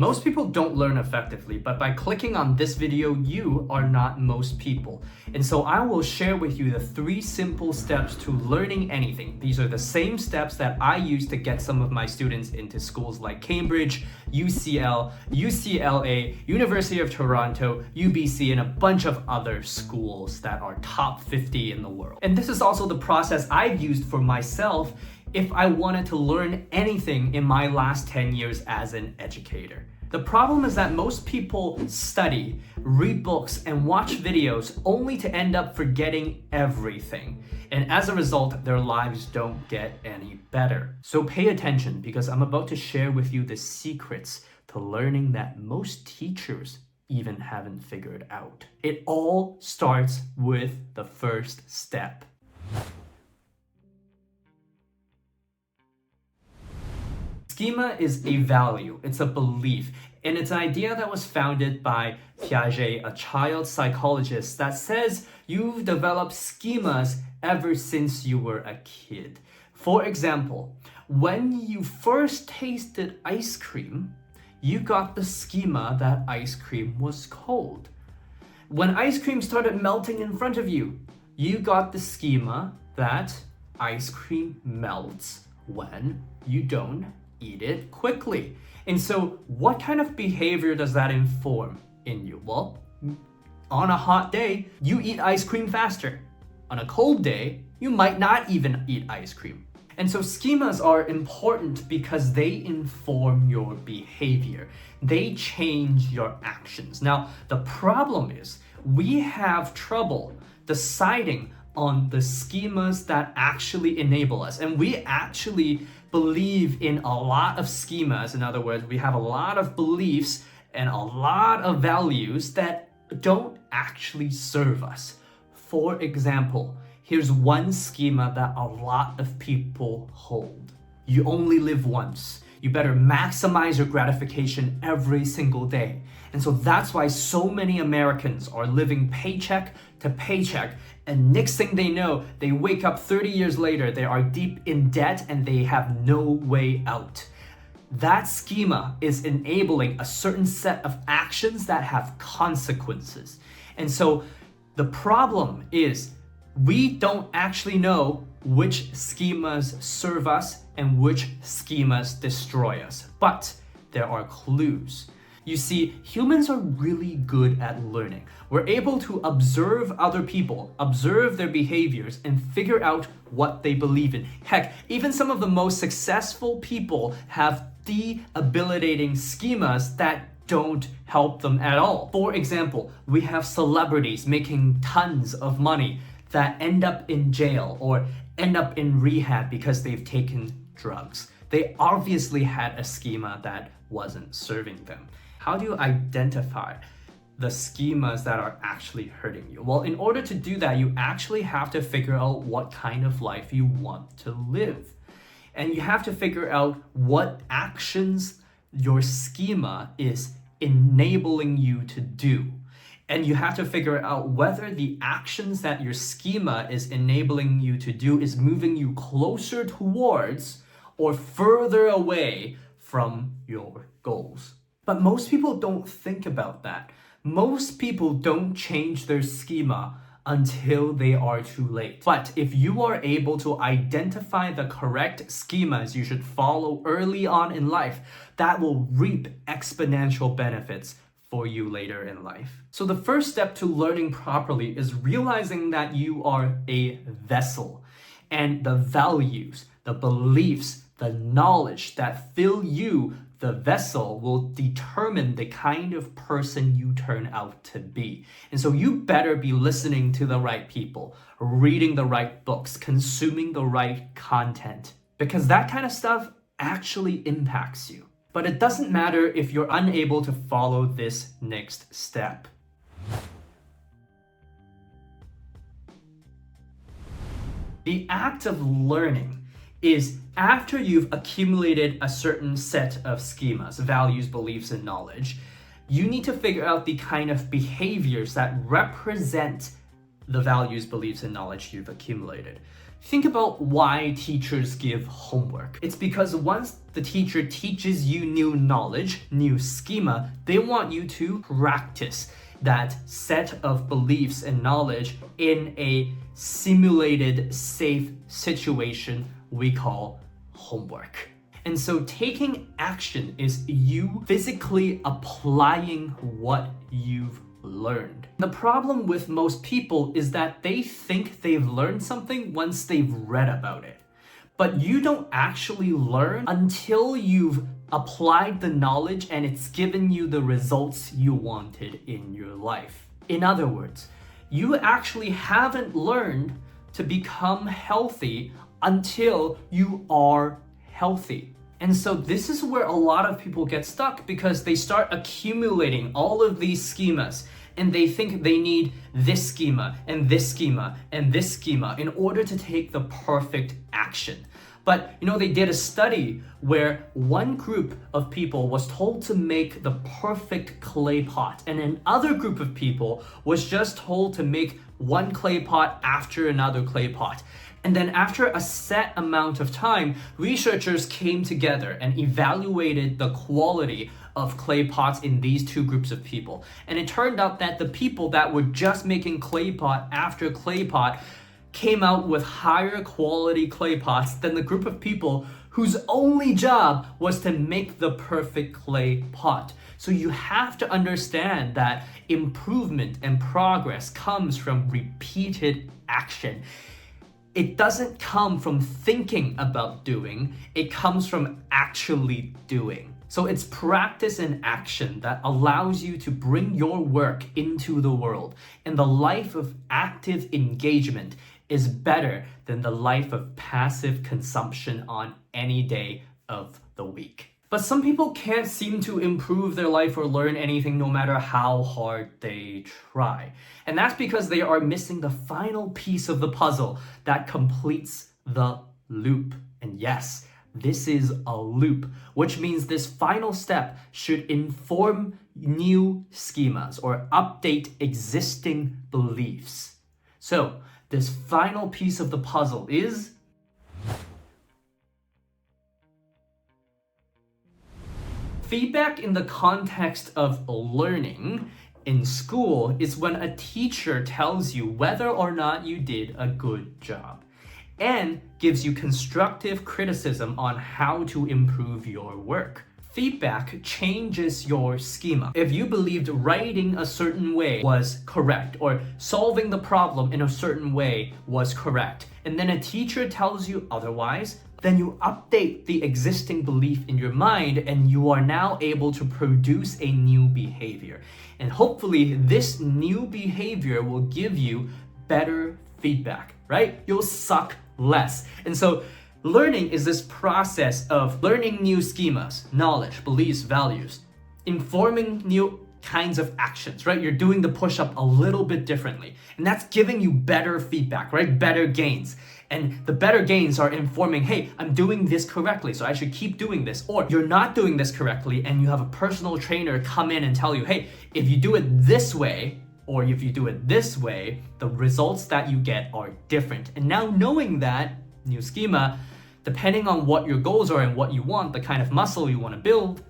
Most people don't learn effectively, but by clicking on this video, you are not most people. And so I will share with you the 3 simple steps to learning anything. These are the same steps that I use to get some of my students into schools like Cambridge, UCL, UCLA, University of Toronto, UBC, and a bunch of other schools that are top 50 in the world. And this is also the process I've used for myself if I wanted to learn anything in my last 10 years as an educator. The problem is that most people study, read books, and watch videos only to end up forgetting everything. And as a result, their lives don't get any better. So pay attention, because I'm about to share with you the secrets to learning that most teachers even haven't figured out. It all starts with the first step. Schema is a value, it's a belief, and it's an idea that was founded by Piaget, a child psychologist, that says you've developed schemas ever since you were a kid. For example, when you first tasted ice cream, you got the schema that ice cream was cold. When ice cream started melting in front of you, you got the schema that ice cream melts when you don't eat it quickly. And so what kind of behavior does that inform in you? Well, on a hot day, you eat ice cream faster. On a cold day, you might not even eat ice cream. And so schemas are important because they inform your behavior. They change your actions. Now, the problem is we have trouble deciding on the schemas that actually enable us. And we actually believe in a lot of schemas. In other words, we have a lot of beliefs and a lot of values that don't actually serve us. For example, here's one schema that a lot of people hold. You only live once. You better maximize your gratification every single day. And so that's why so many Americans are living paycheck to paycheck, and next thing they know, they wake up 30 years later, they are deep in debt and they have no way out. That schema is enabling a certain set of actions that have consequences. And so the problem is we don't actually know which schemas serve us and which schemas destroy us, but there are clues. You see, humans are really good at learning. We're able to observe other people, observe their behaviors, and figure out what they believe in. Heck, even some of the most successful people have debilitating schemas that don't help them at all. For example, we have celebrities making tons of money that end up in jail or end up in rehab because they've taken drugs. They obviously had a schema that wasn't serving them. How do you identify the schemas that are actually hurting you? Well, in order to do that, you actually have to figure out what kind of life you want to live. And you have to figure out what actions your schema is enabling you to do. And you have to figure out whether the actions that your schema is enabling you to do is moving you closer towards or further away from your goals. But most people don't think about that. Most people don't change their schema until they are too late. But if you are able to identify the correct schemas you should follow early on in life, that will reap exponential benefits for you later in life. So the first step to learning properly is realizing that you are a vessel, and the values, the beliefs, the knowledge that fill you, the vessel, will determine the kind of person you turn out to be. And so you better be listening to the right people, reading the right books, consuming the right content, because that kind of stuff actually impacts you. But it doesn't matter if you're unable to follow this next step. The act of learning is after you've accumulated a certain set of schemas, values, beliefs, and knowledge, you need to figure out the kind of behaviors that represent the values, beliefs, and knowledge you've accumulated. Think about why teachers give homework. It's because once the teacher teaches you new knowledge, new schema, they want you to practice that set of beliefs and knowledge in a simulated, safe situation we call homework. And so taking action is you physically applying what you've learned. The problem with most people is that they think they've learned something once they've read about it. But you don't actually learn until you've applied the knowledge and it's given you the results you wanted in your life. In other words, you actually haven't learned to become healthy until you are healthy. And so this is where a lot of people get stuck because they start accumulating all of these schemas and they think they need this schema and this schema and this schema in order to take the perfect action. But they did a study where one group of people was told to make the perfect clay pot, and another group of people was just told to make one clay pot after another clay pot. And then after a set amount of time, researchers came together and evaluated the quality of clay pots in these two groups of people. And it turned out that the people that were just making clay pot after clay pot came out with higher quality clay pots than the group of people whose only job was to make the perfect clay pot. So you have to understand that improvement and progress comes from repeated action. It doesn't come from thinking about doing, it comes from actually doing. So it's practice and action that allows you to bring your work into the world. And the life of active engagement is better than the life of passive consumption on any day of the week. But some people can't seem to improve their life or learn anything no matter how hard they try. And that's because they are missing the final piece of the puzzle that completes the loop. And yes, this is a loop, which means this final step should inform new schemas or update existing beliefs. So, this final piece of the puzzle is feedback in the context of learning in school is when a teacher tells you whether or not you did a good job and gives you constructive criticism on how to improve your work. Feedback changes your schema. If you believed writing a certain way was correct or solving the problem in a certain way was correct, and then a teacher tells you otherwise, then you update the existing belief in your mind and you are now able to produce a new behavior. And hopefully this new behavior will give you better feedback, right? You'll suck less. And so learning is this process of learning new schemas, knowledge, beliefs, values, informing new kinds of actions, right? You're doing the push-up a little bit differently. And that's giving you better feedback, right? Better gains. And the better gains are informing, hey, I'm doing this correctly, so I should keep doing this. Or you're not doing this correctly and you have a personal trainer come in and tell you, hey, if you do it this way, or if you do it this way, the results that you get are different. And now knowing that new schema, depending on what your goals are and what you want, the kind of muscle you want to build,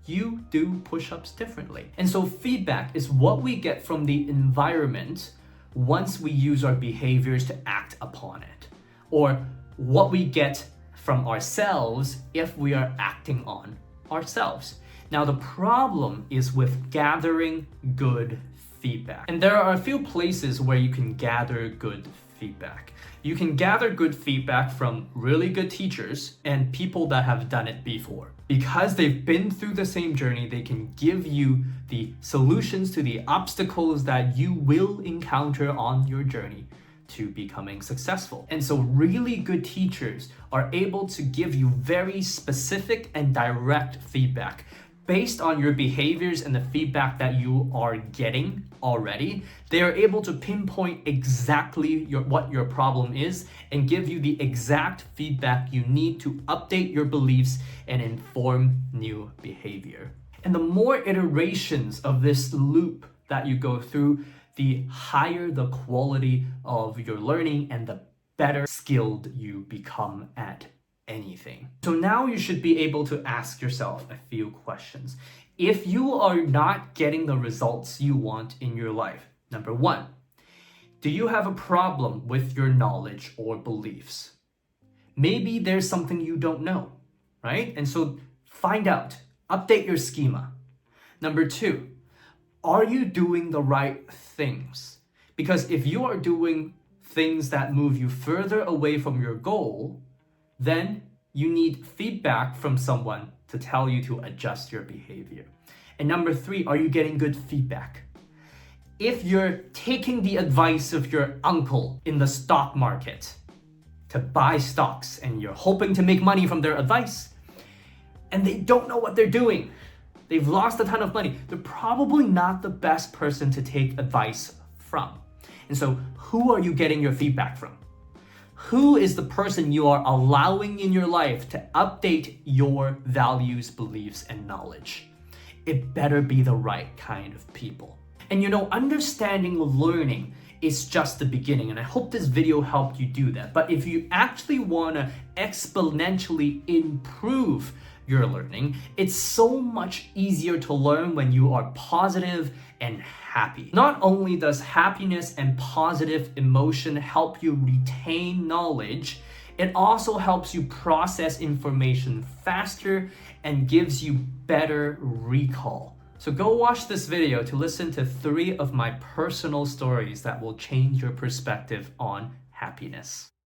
you do push-ups differently. And so feedback is what we get from the environment once we use our behaviors to act upon it, or what we get from ourselves if we are acting on ourselves. Now, the problem is with gathering good feedback. And there are a few places where you can gather good feedback. You can gather good feedback from really good teachers and people that have done it before. Because they've been through the same journey, they can give you the solutions to the obstacles that you will encounter on your journey to becoming successful. And so really good teachers are able to give you very specific and direct feedback based on your behaviors and the feedback that you are getting already. They are able to pinpoint exactly what your problem is and give you the exact feedback you need to update your beliefs and inform new behavior. And the more iterations of this loop that you go through, the higher the quality of your learning and the better skilled you become at anything. So now you should be able to ask yourself a few questions. If you are not getting the results you want in your life, number one, do you have a problem with your knowledge or beliefs? Maybe there's something you don't know, right? And so find out, update your schema. Number two, are you doing the right things? Because if you are doing things that move you further away from your goal, then you need feedback from someone to tell you to adjust your behavior. And number three, are you getting good feedback? If you're taking the advice of your uncle in the stock market to buy stocks and you're hoping to make money from their advice, and they don't know what they're doing, they've lost a ton of money, they're probably not the best person to take advice from. And so who are you getting your feedback from? Who is the person you are allowing in your life to update your values, beliefs, and knowledge? It better be the right kind of people. And understanding learning is just the beginning, and I hope this video helped you do that. But if you actually want to exponentially improve your learning, it's so much easier to learn when you are positive and happy. Not only does happiness and positive emotion help you retain knowledge, it also helps you process information faster and gives you better recall. So go watch this video to listen to 3 of my personal stories that will change your perspective on happiness.